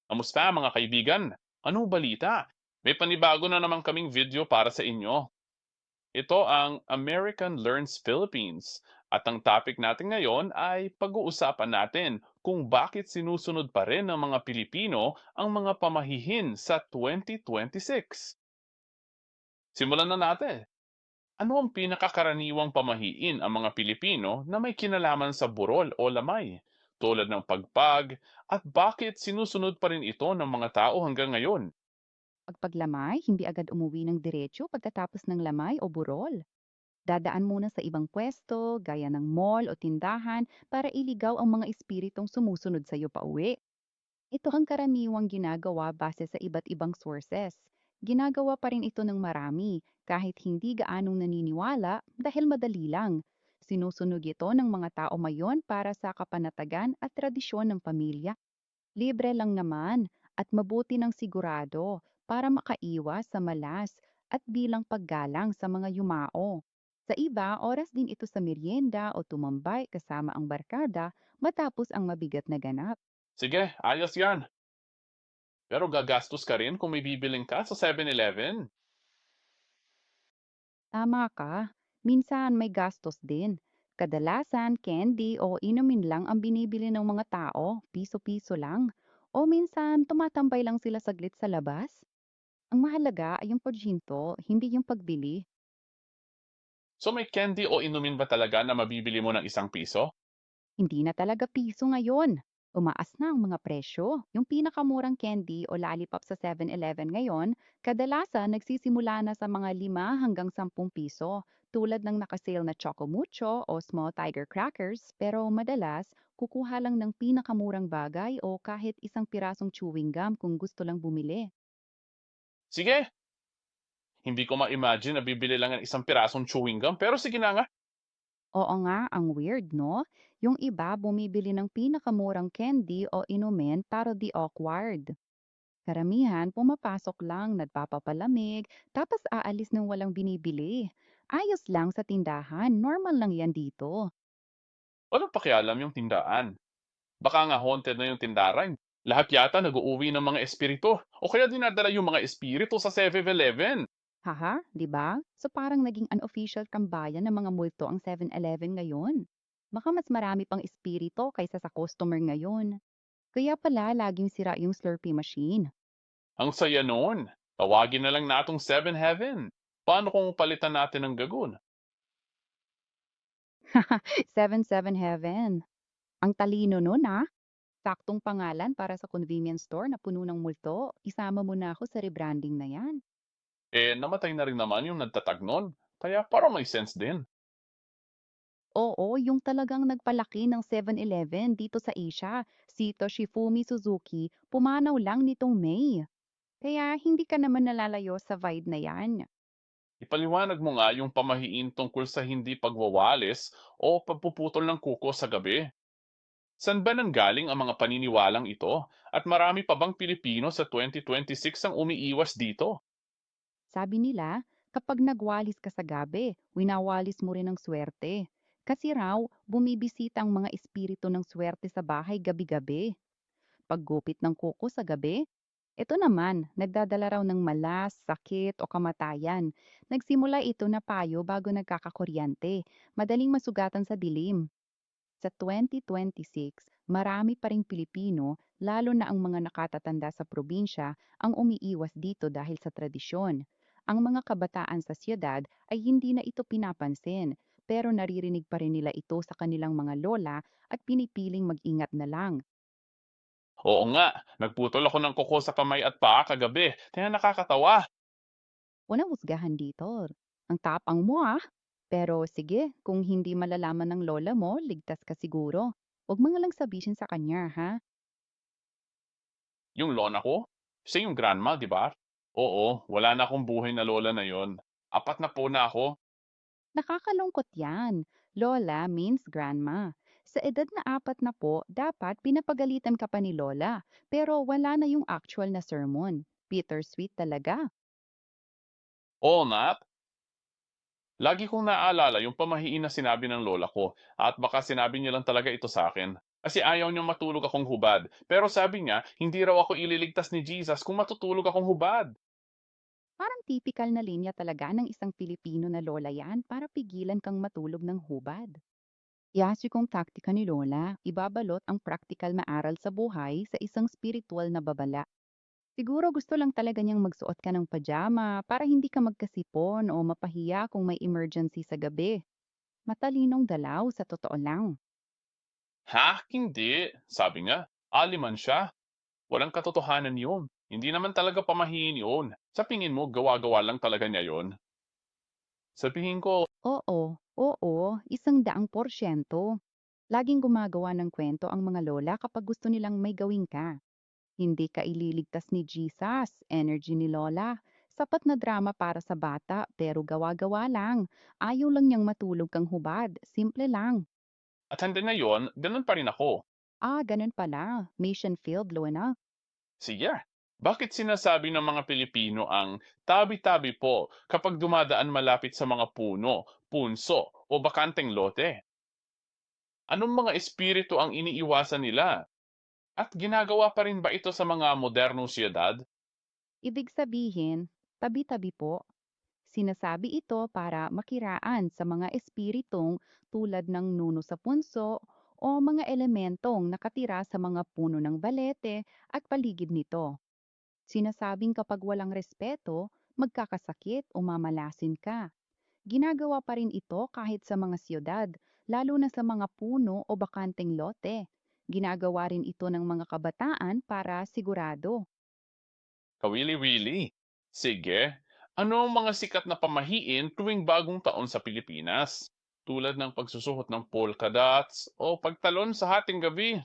Kamusta mga kaibigan? Anong balita? May panibago na naman kaming video para sa inyo. Ito ang American Learns Philippines. At ang topic natin ngayon ay pag-uusapan natin kung bakit sinusunod pa rin ng mga Pilipino ang mga pamahihin sa 2026. Simulan na natin. Ano ang pinakakaraniwang pamahiin ang mga Pilipino na may kinalaman sa burol o lamay? Tulad ng pagpag, at bakit sinusunod pa rin ito ng mga tao hanggang ngayon? Pagpaglamay, hindi agad umuwi ng diretso pagkatapos ng lamay o burol. Dadaan muna sa ibang pwesto, gaya ng mall o tindahan, para iligaw ang mga espiritong sumusunod sa iyo pauwi. Ito ang karaniwang ginagawa base sa iba't ibang sources. Ginagawa pa rin ito ng marami, kahit hindi gaanong naniniwala dahil madali lang. Sinusunog ito ng mga tao mayon para sa kapanatagan at tradisyon ng pamilya. Libre lang naman at mabuti ng sigurado para makaiwas sa malas at bilang paggalang sa mga yumao. Sa iba, oras din ito sa merienda o tumambay kasama ang barkada matapos ang mabigat na ganap. Sige, ayos yan. Pero gagastos ka rin kung may bibiling ka sa 7-Eleven. Tama ka, minsan may gastos din. Kadalasan, candy o inumin lang ang binibili ng mga tao, piso-piso lang. O minsan, tumatambay lang sila saglit sa labas. Ang mahalaga ay yung paghinto, hindi yung pagbili. So may candy o inumin ba talaga na mabibili mo ng 1 piso? Hindi na talaga piso ngayon. Umaas na ang mga presyo. Yung pinakamurang candy o lollipop sa 7-Eleven ngayon, kadalasan nagsisimula na sa mga 5 hanggang 10 piso, tulad ng nakasale na Choco Mucho o Small Tiger Crackers, pero madalas kukuha lang ng pinakamurang bagay o kahit isang pirasong chewing gum kung gusto lang bumili. Sige, hindi ko ma-imagine na bibili lang ng 1 pirasong chewing gum, pero sige na nga. Oo nga, ang weird, no? Yung iba bumibili ng pinakamurang candy o inumin para di awkward. Karamihan pumapasok lang, nagpapapalamig, tapos aalis ng walang binibili. Ayos lang sa tindahan, normal lang yan dito. Walang pakialam yung tindaan. Baka nga haunted na yung tindaran. Lahat yata nag-uuwi ng mga espiritu o kaya dinadala yung mga espiritu sa 7-Eleven. Haha, di ba? So parang naging unofficial tambayan ng mga multo ang 7-Eleven ngayon. Baka mas marami pang espirito kaysa sa customer ngayon. Kaya pala laging sira yung Slurpee machine. Ang saya noon. Tawagin na lang natong 7-Heaven. Paano kung palitan natin ng gagun? 7-7 Heaven. Ang talino nun, ah. Saktong pangalan para sa convenience store na puno ng multo. Isama mo na ako sa rebranding na yan. Eh, namatay na rin naman yung nagtatag nun. Kaya parang may sense din. Oo, yung talagang nagpalaki ng 7-Eleven dito sa Asia, si Toshifumi Suzuki, pumanaw lang nitong May. Kaya hindi ka naman nalalayo sa vibe na yan. Ipaliwanag mo nga yung pamahiin tungkol sa hindi pagwawalis o pagpuputol ng kuko sa gabi. San ba nanggaling ang mga paniniwalang ito? At marami pa bang Pilipino sa 2026 ang umiiwas dito? Sabi nila, kapag nagwalis ka sa gabi, winawalis mo rin ang swerte. Kasi raw, bumibisita ang mga espiritu ng swerte sa bahay gabi-gabi. Paggupit ng kuko sa gabi, ito naman, nagdadala raw ng malas, sakit o kamatayan. Nagsimula ito na payo bago nagkakakuryante, madaling masugatan sa dilim. Sa 2026, marami pa ring Pilipino, lalo na ang mga nakatatanda sa probinsya, ang umiiwas dito dahil sa tradisyon. Ang mga kabataan sa siyudad ay hindi na ito pinapansin, pero naririnig pa rin nila ito sa kanilang mga lola at pinipiling mag-ingat na lang. Oo nga, nagputol ako ng kuko sa kamay at paa kagabi. Kaya nakakatawa. Unang husgahan dito. Ang tapang mo, ah. Pero sige, kung hindi malalaman ng lola mo, ligtas ka siguro. Huwag mo nga lang sabihin sa kanya, ha? Yung lona ko, siya yung grandma, di ba? Oo, wala na akong buhay na lola na yon. Apat na po na ako. Nakakalungkot yan. Lola means grandma. Sa edad na 4 dapat pinapagalitan ka pa ni lola. Pero wala na yung actual na sermon. Bittersweet talaga. Oo nga, lagi kong naaalala yung pamahiin na sinabi ng lola ko at baka sinabi niya lang talaga ito sa akin. Kasi ayaw niyang matulog akong hubad. Pero sabi niya, hindi raw ako ililigtas ni Jesus kung matutulog akong hubad. Parang tipikal na linya talaga ng isang Pilipino na lola yan para pigilan kang matulog ng hubad. Yasikong taktika ni Lola, ibabalot ang praktikal na aral sa buhay sa isang spiritual na babala. Siguro gusto lang talaga niyang magsuot ka ng pajama para hindi ka magkasipon o mapahiya kung may emergency sa gabi. Matalinong dalaw sa totoo lang. Ha? Hindi. Sabi niya, aliman siya. Walang katotohanan yun. Hindi naman talaga pamahiin yun. Sa tingin mo, gawa-gawa lang talaga niya yun? Sabihin ko, Oo, 100%. Laging gumagawa ng kwento ang mga lola kapag gusto nilang may gawin ka. Hindi ka ililigtas ni Jesus, energy ni Lola. Sapat na drama para sa bata pero gawa-gawa lang. Ayaw lang niyang matulog kang hubad. Simple lang. at handa na yun, ganun pa rin ako. Ganun pala. Mission field, Luna. Sige, bakit sinasabi ng mga Pilipino ang tabi-tabi po kapag dumadaan malapit sa mga puno, punso, o bakanteng lote? Anong mga espiritu ang iniiwasan nila? At ginagawa pa rin ba ito sa mga modernong siyudad? Ibig sabihin, tabi-tabi po. Sinasabi ito para makiraan sa mga espiritong tulad ng nuno sa punso o mga elementong nakatira sa mga puno ng balete at paligid nito. Sinasabing kapag walang respeto, magkakasakit o mamalasin ka. Ginagawa pa rin ito kahit sa mga siyudad, lalo na sa mga puno o bakanteng lote. Ginagawa rin ito ng mga kabataan para sigurado. Kawili-wili. Sige, ano ang mga sikat na pamahiin tuwing bagong taon sa Pilipinas? Tulad ng pagsusuot ng polka dots o pagtalon sa hating gabi.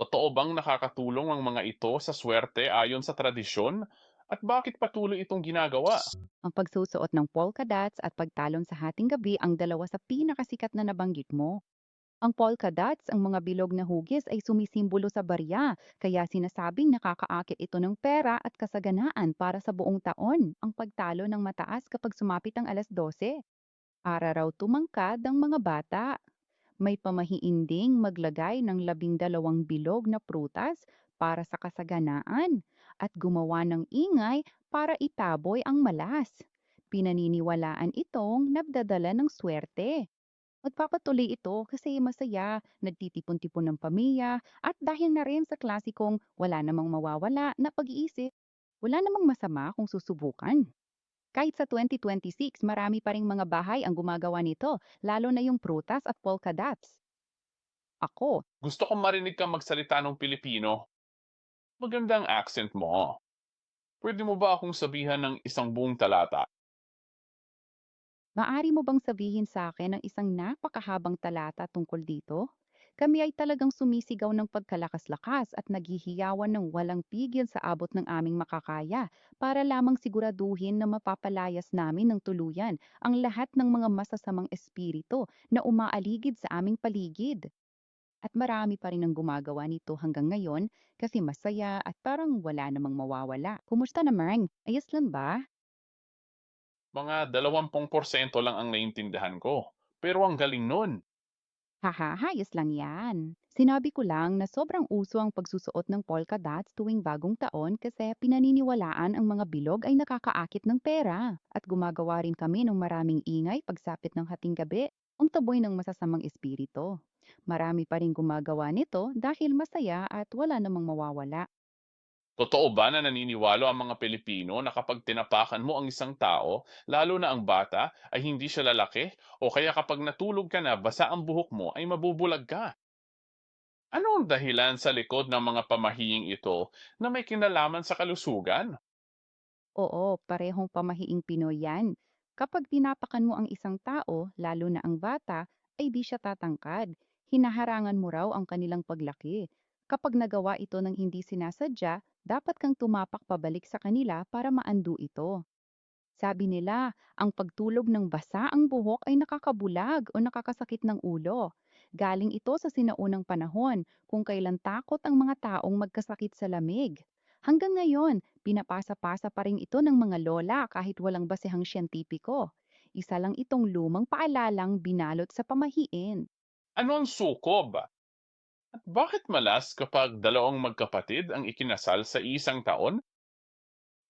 Totoo bang nakakatulong ang mga ito sa swerte ayon sa tradisyon? At bakit patuloy itong ginagawa? Ang pagsusuot ng polka dots at pagtalon sa hating gabi ang dalawa sa pinakasikat na nabanggit mo. Ang polka dots, ang mga bilog na hugis ay sumisimbolo sa barya, kaya sinasabing nakakaakit ito ng pera at kasaganaan para sa buong taon. Ang pagtalo ng mataas kapag sumapit ang 12:00. Para raw tumangkad ang mga bata. May pamahiinding maglagay ng 12 bilog na prutas para sa kasaganaan at gumawa ng ingay para itaboy ang malas. Pinaniniwalaan itong nagdadala ng swerte. Magpapatuloy ito kasi masaya, nagtitipon-tipon ng pamilya, at dahil na rin sa klasikong wala namang mawawala na pag-iisip, wala namang masama kung susubukan. Kahit sa 2026, marami pa ring mga bahay ang gumagawa nito, lalo na yung prutas at polka dots. Ako, Gusto kong marinig kang magsalita ng Pilipino. Magandang accent mo. Pwede mo ba akong sabihan ng isang buong talata? Maari mo bang sabihin sa akin ang isang napakahabang talata tungkol dito? Kami ay talagang sumisigaw ng pagkalakas-lakas at naghihiyawan ng walang pigil sa abot ng aming makakaya para lamang siguraduhin na mapapalayas namin ng tuluyan ang lahat ng mga masasamang espiritu na umaaligid sa aming paligid. At marami pa rin ang gumagawa nito hanggang ngayon kasi masaya at parang wala namang mawawala. Kumusta naman? Ayos lang ba? Mga 20% lang ang naintindihan ko. Pero ang galing nun. Haha, ayos lang yan. Sinabi ko lang na sobrang uso ang pagsusuot ng polka dots tuwing bagong taon kasi pinaniniwalaan ang mga bilog ay nakakaakit ng pera. At gumagawa rin kami ng maraming ingay pagsapit ng hating gabi, ang taboy ng masasamang espiritu. Marami pa rin gumagawa nito dahil masaya at wala namang mawawala. Totoo ba na naniniwalo ang mga Pilipino na kapag tinapakan mo ang isang tao, lalo na ang bata, ay hindi siya lalaki? O kaya kapag natulog ka na, basa ang buhok mo, ay mabubulag ka? Ano ang dahilan sa likod ng mga pamahiying ito na may kinalaman sa kalusugan? Oo, parehong pamahiing Pinoy yan. Kapag tinapakan mo ang isang tao, lalo na ang bata, ay di siya tatangkad. Hinaharangan mo raw ang kanilang paglaki. Kapag nagawa ito ng hindi sinasadya, dapat kang tumapak pabalik sa kanila para maandu ito. Sabi nila, ang pagtulog ng basa ang buhok ay nakakabulag o nakakasakit ng ulo. Galing ito sa sinaunang panahon kung kailan takot ang mga taong magkasakit sa lamig. Hanggang ngayon, pinapasa-pasa pa rin ito ng mga lola kahit walang basehang siyentipiko. Isa lang itong lumang paalalang binalot sa pamahiin. Ano ang sukob? At bakit malas kapag dalawang magkapatid ang ikinasal sa isang taon?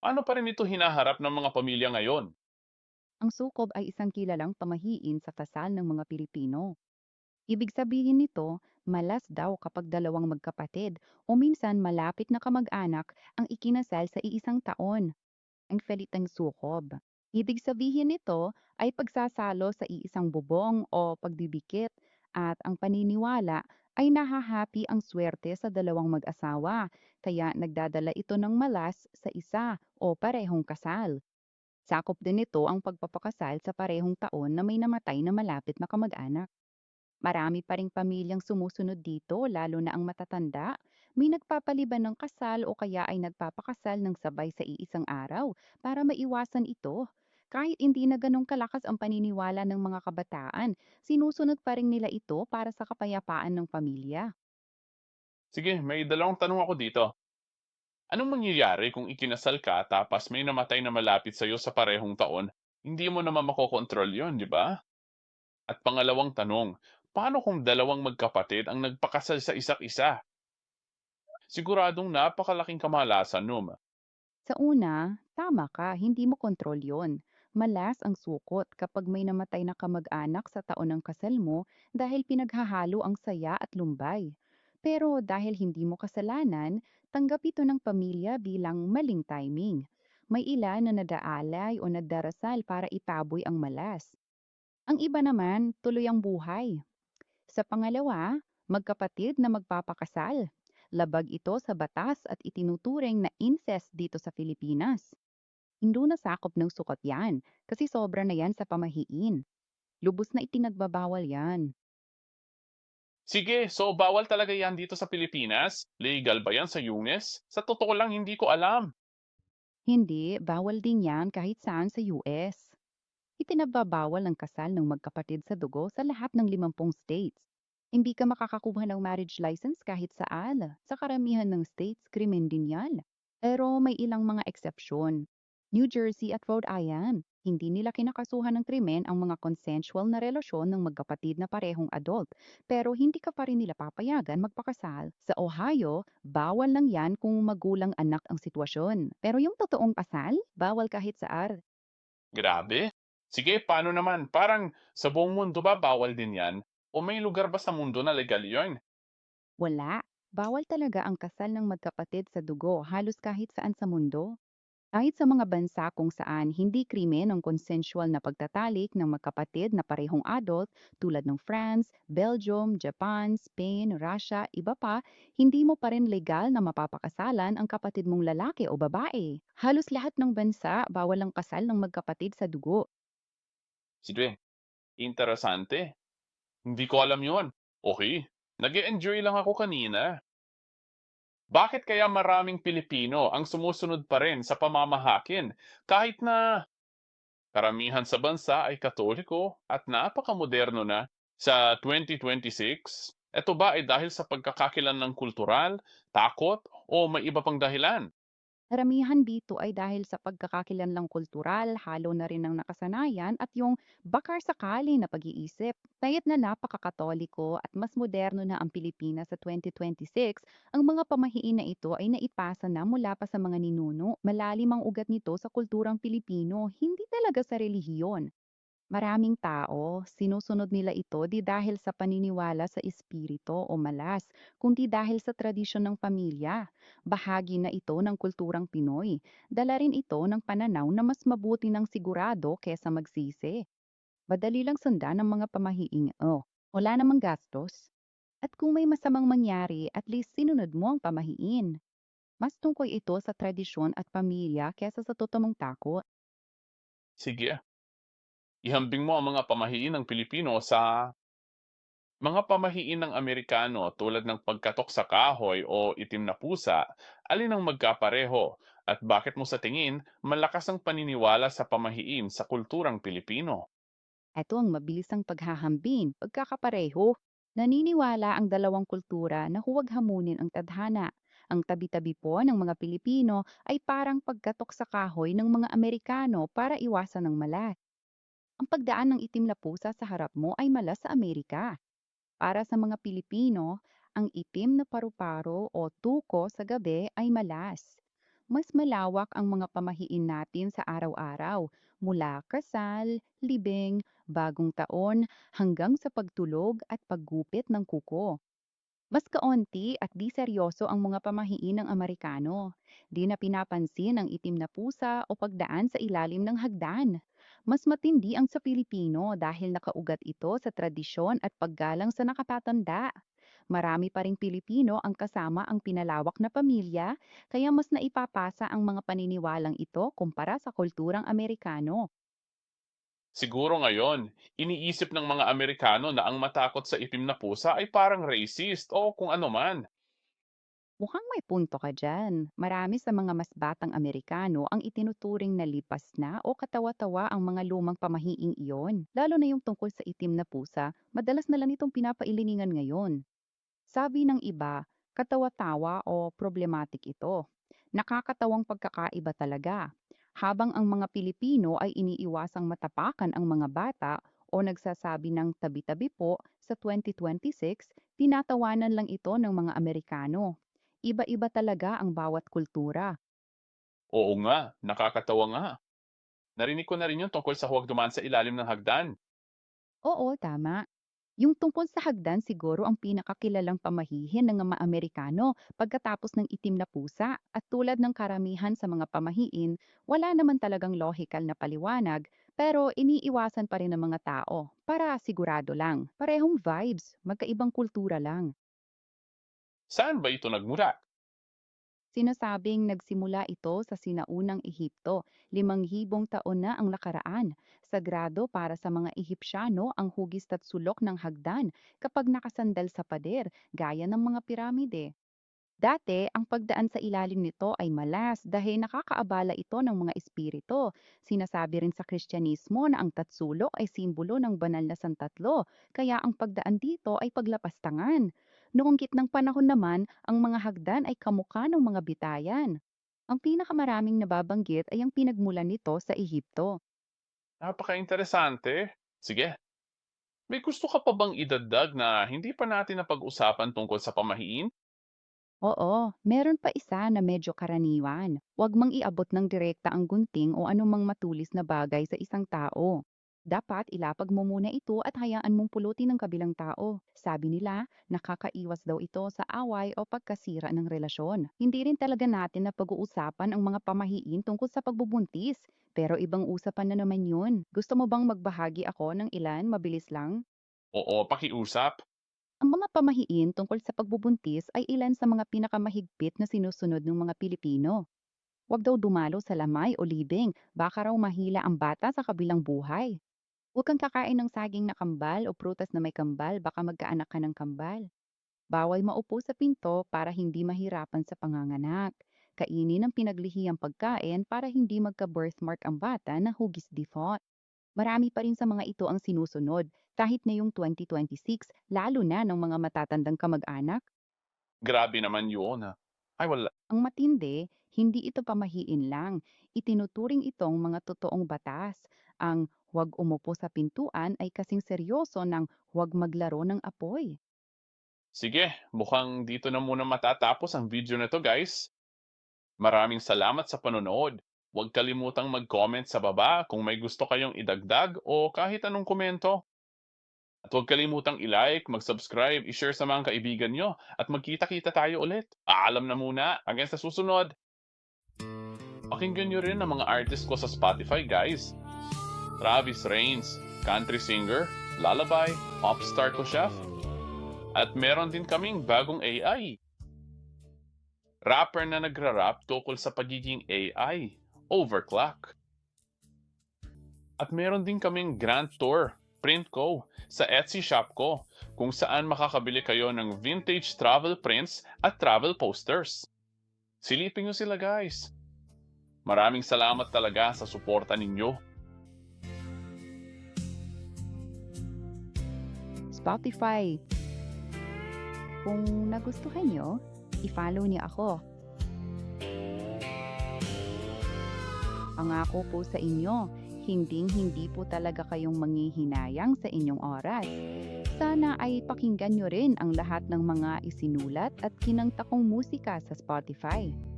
Ano pa rin ito hinaharap ng mga pamilya ngayon? Ang sukob ay isang kilalang pamahiin sa kasal ng mga Pilipino. Ibig sabihin nito, malas daw kapag dalawang magkapatid o minsan malapit na kamag-anak ang ikinasal sa iisang taon, ang salitang sukob. Ibig sabihin nito ay pagsasalo sa iisang bubong o pagdidikit at ang paniniwala ay nahahapi ang swerte sa dalawang mag-asawa, kaya nagdadala ito ng malas sa isa o parehong kasal. Sakop din nito ang pagpapakasal sa parehong taon na may namatay na malapit na kamag-anak. Marami pa ring pamilyang sumusunod dito, lalo na ang matatanda. May nagpapaliban ng kasal o kaya ay nagpapakasal ng sabay sa iisang araw para maiwasan ito. Kahit hindi na ganong kalakas ang paniniwala ng mga kabataan, sinusunod pa rin nila ito para sa kapayapaan ng pamilya. Sige, may dalawang tanong ako dito. Anong mangyayari kung ikinasal ka tapos may namatay na malapit sa'yo sa parehong taon? Hindi mo naman makokontrol yun, di ba? At pangalawang tanong, paano kung dalawang magkapatid ang nagpakasal sa isa't isa? Siguradong napakalaking kamalasan nun. Sa una, tama ka, hindi mo kontrol yon. Malas ang sukot kapag may namatay na kamag-anak sa taon ng kasal mo dahil pinaghahalo ang saya at lumbay. Pero dahil hindi mo kasalanan, tanggap ito ng pamilya bilang maling timing. May ilan na nadaalay o nadarasal para itaboy ang malas. Ang iba naman, tuloy ang buhay. Sa pangalawa, magkapatid na magpapakasal. Labag ito sa batas at itinuturing na incest dito sa Pilipinas. Hindi na sakop ng sukat yan kasi sobra na yan sa pamahiin. Lubos na itinagbabawal yan. Sige, so bawal talaga yan dito sa Pilipinas? Legal ba yan sa UNES? Sa totoo lang, hindi ko alam. Hindi, bawal din yan kahit saan sa US. Itinagbabawal ang kasal ng magkapatid sa dugo sa lahat ng 50 states. Hindi ka makakakuha ng marriage license kahit saan. Sa karamihan ng states, krimen din yan. Pero may ilang mga eksepsyon. New Jersey at Rhode Island, hindi nila kinakasuhan ng krimen ang mga consensual na relasyon ng magkapatid na parehong adult, pero hindi ka pa rin nila papayagan magpakasal. Sa Ohio, bawal lang yan kung magulang anak ang sitwasyon. Pero yung totoong kasal, bawal kahit saan. Grabe. Sige, paano naman? Parang sa buong mundo ba bawal din yan? O may lugar ba sa mundo na legal yun? Wala. Bawal talaga ang kasal ng magkapatid sa dugo halos kahit saan sa mundo. Kahit sa mga bansa kung saan hindi krimen ang consensual na pagtatalik ng magkapatid na parehong adult tulad ng France, Belgium, Japan, Spain, Russia, iba pa, hindi mo pa rin legal na mapapakasalan ang kapatid mong lalaki o babae. Halos lahat ng bansa bawal ang kasal ng magkapatid sa dugo. Sige, interesante. Hindi ko alam yun. Okay, nag-enjoy lang ako kanina. Bakit kaya maraming Pilipino ang sumusunod pa rin sa pamamahakin kahit na karamihan sa bansa ay Katoliko at napakamoderno na sa 2026? Ito ba ay dahil sa pagkakakilan ng kultural, takot, o may iba pang dahilan? Karamihan dito ay dahil sa pagkakakilanlang kultural, halo na rin ng nakasanayan at yung bakar sakali na pag-iisip. Kahit na napakakatoliko at mas moderno na ang Pilipinas sa 2026, ang mga pamahiin na ito ay naipasa na mula pa sa mga ninuno. Malalim ang ugat nito sa kulturang Pilipino, hindi talaga sa relihiyon. Maraming tao, sinusunod nila ito di dahil sa paniniwala sa espiritu o malas, kundi dahil sa tradisyon ng pamilya. Bahagi na ito ng kulturang Pinoy. Dala rin ito ng pananaw na mas mabuti ng sigurado kesa magsisi. Madali lang sundan ng mga pamahiing, oh, wala namang gastos. At kung may masamang mangyari, at least sinunod mo ang pamahiin. Mas tungkol ito sa tradisyon at pamilya kesa sa totoong takot. Sige, ihambing mo ang mga pamahiin ng Pilipino sa mga pamahiin ng Amerikano tulad ng pagkatok sa kahoy o itim na pusa. Alin ang magkapareho at bakit mo sa tingin malakas ang paniniwala sa pamahiin sa kulturang Pilipino? Ito ang mabilisang paghahambing, pagkakapareho. Naniniwala ang dalawang kultura na huwag hamunin ang tadhana. Ang tabi-tabi po ng mga Pilipino ay parang pagkatok sa kahoy ng mga Amerikano para iwasan ng malas. Ang pagdaan ng itim na pusa sa harap mo ay malas sa Amerika. Para sa mga Pilipino, Ang itim na paru-paro o tuko sa gabi ay malas. Mas malawak ang mga pamahiin natin sa araw-araw, mula kasal, libing, bagong taon, hanggang sa pagtulog at paggupit ng kuko. Mas kaunti at di seryoso ang mga pamahiin ng Amerikano. Di na pinapansin ang itim na pusa o pagdaan sa ilalim ng hagdan. Mas matindi ang sa Pilipino dahil nakaugat ito sa tradisyon at paggalang sa nakatatanda. Marami pa ring Pilipino ang kasama ang pinalawak na pamilya, kaya mas naipapasa ang mga paniniwalang ito kumpara sa kulturang Amerikano. Siguro ngayon, iniisip ng mga Amerikano na ang matakot sa itim na pusa ay parang racist o kung ano man. Mukhang may punto ka dyan. Marami sa mga mas batang Amerikano ang itinuturing na lipas na o katawa-tawa ang mga lumang pamahiing iyon. Lalo na yung tungkol sa itim na pusa, madalas na lang itong pinapailiningan ngayon. Sabi ng iba, katawa-tawa o problematic ito. Nakakatawang pagkakaiba talaga. Habang ang mga Pilipino ay iniiwasang matapakan ang mga bata o nagsasabi ng tabi-tabi po sa 2026, tinatawanan lang ito ng mga Amerikano. Iba-iba talaga ang bawat kultura. Oo nga, nakakatawa nga. Narinig ko na rin yun tungkol sa huwag dumaan sa ilalim ng hagdan. Oo, tama. Yung tungkol sa hagdan siguro ang pinakakilalang pamahihin ng mga Amerikano pagkatapos ng itim na pusa, at tulad ng karamihan sa mga pamahiin, wala naman talagang logical na paliwanag, pero iniiwasan pa rin ng mga tao para sigurado lang. Parehong vibes, magkaibang kultura lang. Saan ba ito nagmula? Sinasabing nagsimula ito sa sinaunang Ehipto, 5,000 taon na ang nakaraan. Sagrado para sa mga Ehipsyano ang hugis at sulok ng hagdan kapag nakasandal sa pader, gaya ng mga piramide. Dati, ang pagdaan sa ilalim nito ay malas dahil nakakaabala ito ng mga espiritu. Sinasabi rin sa Kristyanismo na ang tatsulok ay simbolo ng banal na santatlo, kaya ang pagdaan dito ay paglapastangan. Noong gitnang panahon naman, ang mga hagdan ay kamukha ng mga bitayan. Ang pinakamaraming nababanggit ay ang pinagmulan nito sa Ehipto. Napaka-interesante. Sige, may gusto ka pa bang idagdag na hindi pa natin napag-usapan tungkol sa pamahiin? Oo, meron pa isa na medyo karaniwan. Huwag mang iabot ng direkta ang gunting o anumang matulis na bagay sa isang tao. Dapat ilapag mo muna ito at hayaan mong pulutin ng kabilang tao. Sabi nila, nakakaiwas daw ito sa away o pagkasira ng relasyon. Hindi rin talaga natin na pag-uusapan ang mga pamahiin tungkol sa pagbubuntis. Pero ibang usapan na naman yun. Gusto mo bang magbahagi ako ng ilan? Mabilis lang. Oo, pakiusap. Ang mga pamahiin tungkol sa pagbubuntis ay ilan sa mga pinakamahigpit na sinusunod ng mga Pilipino. Huwag daw dumalo sa lamay o libing, baka raw mahila ang bata sa kabilang buhay. Huwag kang kakain ng saging na kambal o prutas na may kambal, baka magkaanak ka ng kambal. Bawal maupo sa pinto para hindi mahirapan sa panganganak. Kainin ang pinaglihiyang pagkain para hindi magka-birthmark ang bata na hugis default. Marami pa rin sa mga ito ang sinusunod, kahit na yung 2026, lalo na ng mga matatandang kamag-anak. Grabe naman yun. Ay, wala. Ang matindi, hindi ito pamahiin lang. Itinuturing itong mga totoong batas. Ang huwag umupo sa pintuan ay kasing seryoso ng huwag maglaro ng apoy. Sige, mukhang dito na muna matatapos ang video na to, guys. Maraming salamat sa panonood. Huwag kalimutang mag-comment sa baba kung may gusto kayong idagdag o kahit anong komento. At huwag kalimutang i-like, mag-subscribe, i-share sa mga kaibigan nyo at magkita-kita tayo ulit. Paalam na muna, hanggang sa susunod. Pakinggan nyo rin ang mga artist ko sa Spotify, guys. Travis Reigns, country singer, lullaby, popstar ko chef. At meron din kaming bagong AI. Rapper na nagra-rap tungkol sa pagiging AI, Overclock. At meron din kaming Grand Tour, print ko, sa Etsy shop ko, kung saan makakabili kayo ng vintage travel prints at travel posters. Silipin nyo sila, guys. Maraming salamat talaga sa suporta ninyo. Spotify. Kung nagustuhan nyo, i-follow niyo ako. Pangako po sa inyo, Hinding-hindi po talaga kayong manghihinayang sa inyong oras. Sana ay pakinggan nyo rin ang lahat ng mga isinulat at kinanta kong musika sa Spotify.